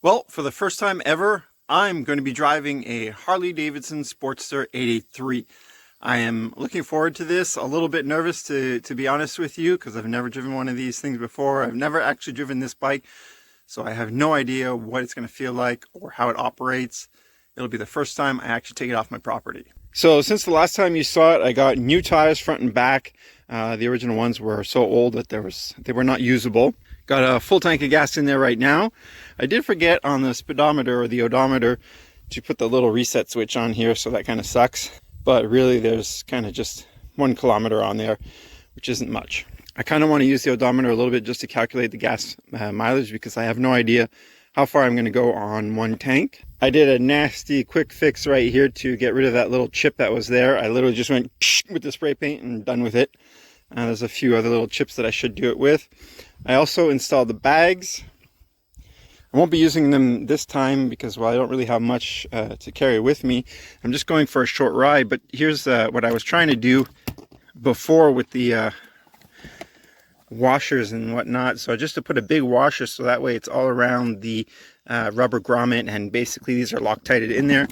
Well, for the first time ever, I'm going to be driving a Harley Davidson Sportster 883. I am looking forward to this. A little bit nervous to be honest with you, because I've never driven one of these things before. I've never actually driven this bike, so I have no idea what it's going to feel like or how it operates. It'll be the first time I actually take it off my property. So since the last time you saw it, I got new tires front and back. The original ones were so old that they were not usable. Got a full tank of gas in there right now. I did forget on the speedometer or the odometer to put the little reset switch on here, so that kind of sucks. But really there's kind of just 1 kilometer on there, which isn't much. I kind of want to use the odometer a little bit just to calculate the gas mileage, because I have no idea how far I'm going to go on one tank. I did a nasty quick fix right here to get rid of that little chip that was there. I literally just went with the spray paint and done with it. There's a few other little chips that I should do it with. I also installed the bags. I won't be using them this time because, well, I don't really have much to carry with me. I'm just going for a short ride, but here's what I was trying to do before with the washers and whatnot. So just to put a big washer so that way it's all around the rubber grommet, and basically these are Loctited in there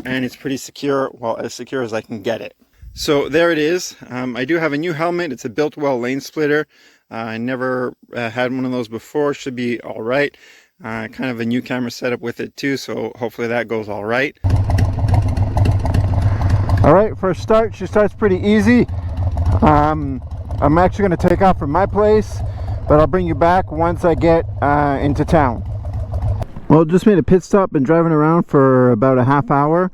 and it's pretty secure, well, as secure as I can get it. So there it is. I do have a new helmet. It's a Built-Well lane splitter. I never had one of those before. Should be all right. Kind of a new camera setup with it too, so hopefully that goes all right. All right, for a start, she starts pretty easy. I'm actually going to take off from my place, but I'll bring you back once I get into town. Well, just made a pit stop. Been driving around for about a half hour,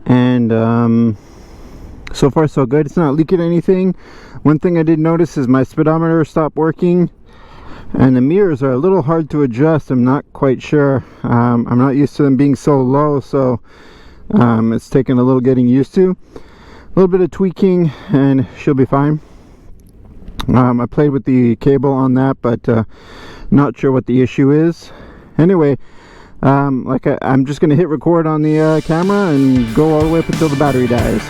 and so far so good. It's not leaking anything. One thing I did notice is my speedometer stopped working, and the mirrors are a little hard to adjust. I'm not quite sure. I'm not used to them being so low, so it's taken a little getting used to. A little bit of tweaking and she'll be fine. I played with the cable on that, but not sure what the issue is. Anyway, I'm just going to hit record on the camera and go all the way up until the battery dies.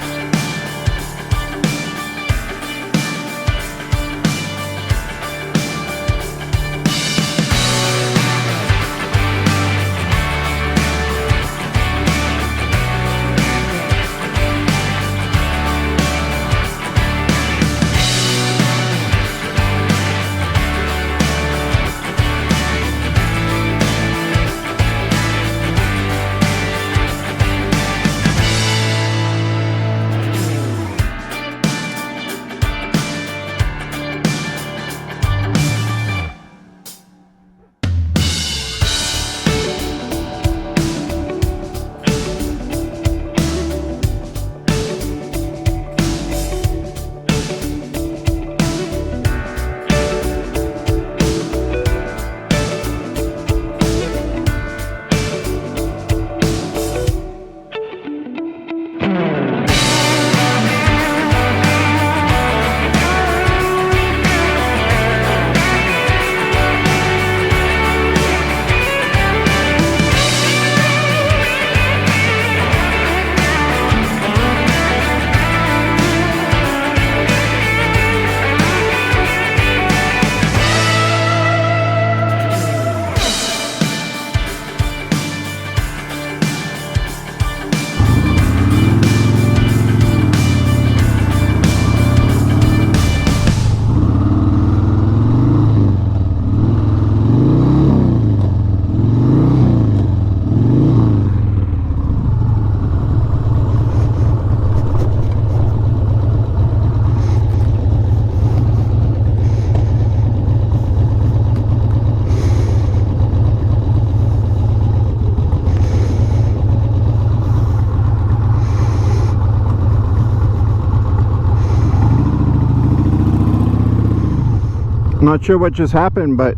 Not sure what just happened, but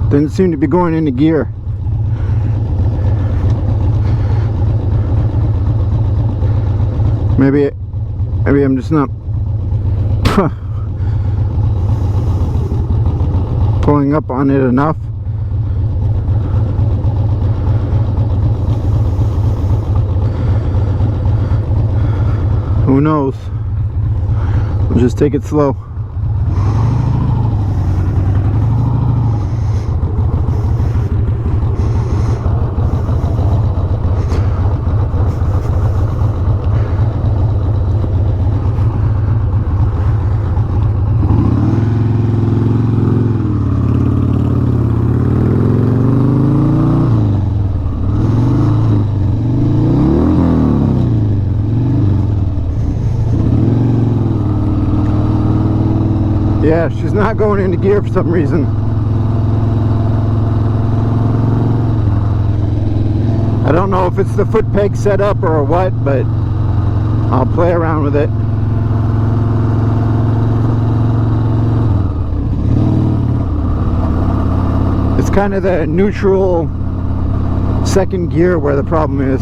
didn't seem to be going into gear. Maybe I'm just not pulling up on it enough. Who knows? We'll just take it slow. Yeah, she's not going into gear for some reason. I don't know if it's the foot peg setup or what, but I'll play around with it. It's kind of the neutral second gear where the problem is.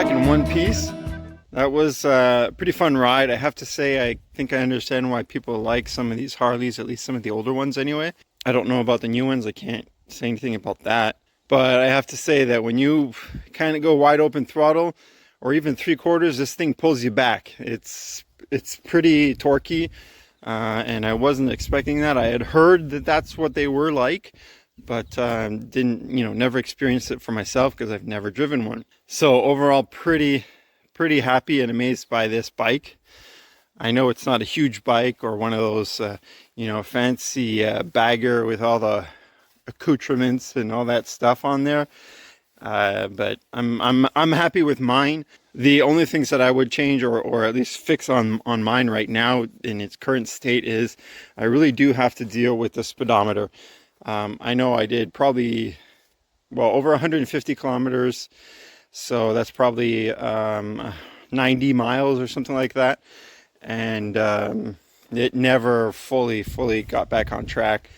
back in one piece. That was a pretty fun ride. I have to say, I think I understand why people like some of these Harleys, at least some of the older ones anyway. I don't know about the new ones. I can't say anything about that. But I have to say that when you kind of go wide open throttle or even 3/4, this thing pulls you back. It's pretty torquey, and I wasn't expecting that. I had heard that that's what they were like, but didn't, never experienced it for myself because I've never driven one. So overall, pretty happy and amazed by this bike. I know it's not a huge bike or one of those, fancy bagger with all the accoutrements and all that stuff on there, but I'm happy with mine. The only things that I would change or at least fix on mine right now in its current state is I really do have to deal with the speedometer. I know I did probably over 150 kilometers, so that's probably 90 miles or something like that, and it never fully got back on track.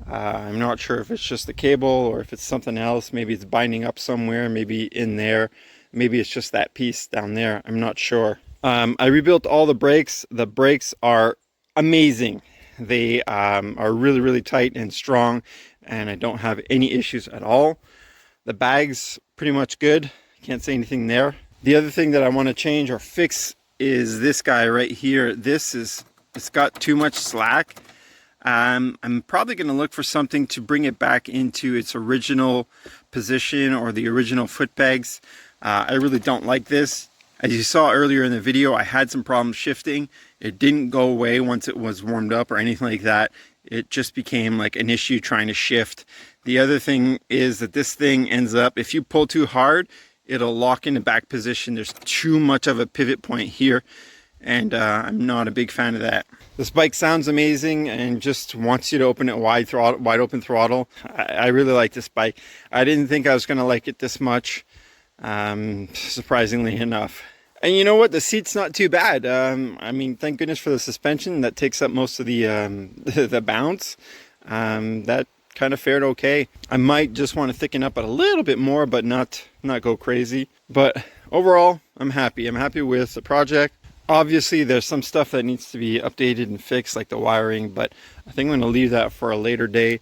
I'm not sure if it's just the cable or if it's something else. Maybe it's binding up somewhere, maybe in there. Maybe it's just that piece down there. I'm not sure. I rebuilt all the brakes. The brakes are amazing. They are really tight and strong, and I don't have any issues at all. The bag's pretty much good. Can't say anything there. The other thing that I want to change or fix is this guy right here. It's got too much slack. I'm probably going to look for something to bring it back into its original position or the original foot pegs. I really don't like this. As you saw earlier in the video, I had some problems shifting. It didn't go away once it was warmed up or anything like that. It just became like an issue trying to shift. The other thing is that this thing ends up, if you pull too hard, it'll lock in the back position. There's too much of a pivot point here, and I'm not a big fan of that. This bike sounds amazing and just wants you to open it wide open throttle. I really like this bike. I didn't think I was going to like it this much, surprisingly enough. And you know what? The seat's not too bad. I mean, thank goodness for the suspension. That takes up most of the the bounce. That kind of fared okay. I might just want to thicken up it a little bit more, but not go crazy. But overall, I'm happy. I'm happy with the project. Obviously, there's some stuff that needs to be updated and fixed, like the wiring, but I think I'm going to leave that for a later day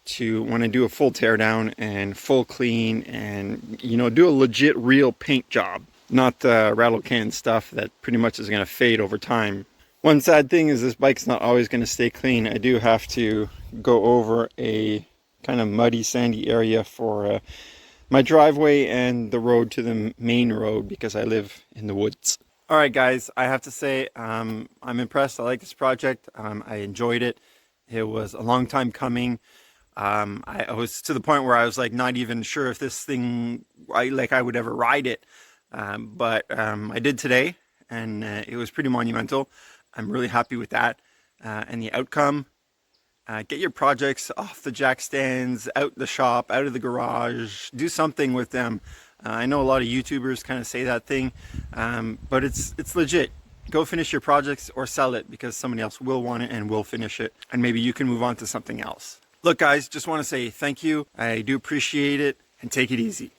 to when I do a full teardown and full clean and, do a legit real paint job, not the rattle can stuff that pretty much is going to fade over time. One sad thing is this bike's not always going to stay clean. I do have to go over a kind of muddy, sandy area for my driveway and the road to the main road because I live in the woods. All right, guys, I have to say I'm impressed. I like this project. I enjoyed it. It was a long time coming. I was to the point where I was like not even sure if this thing, I would ever ride it. But I did today, and it was pretty monumental. I'm really happy with that. And the outcome, get your projects off the jack stands, out the shop, out of the garage, do something with them. I know a lot of YouTubers kind of say that thing, but it's legit. Go finish your projects or sell it because somebody else will want it and will finish it. And maybe you can move on to something else. Look, guys, just want to say thank you. I do appreciate it, and take it easy.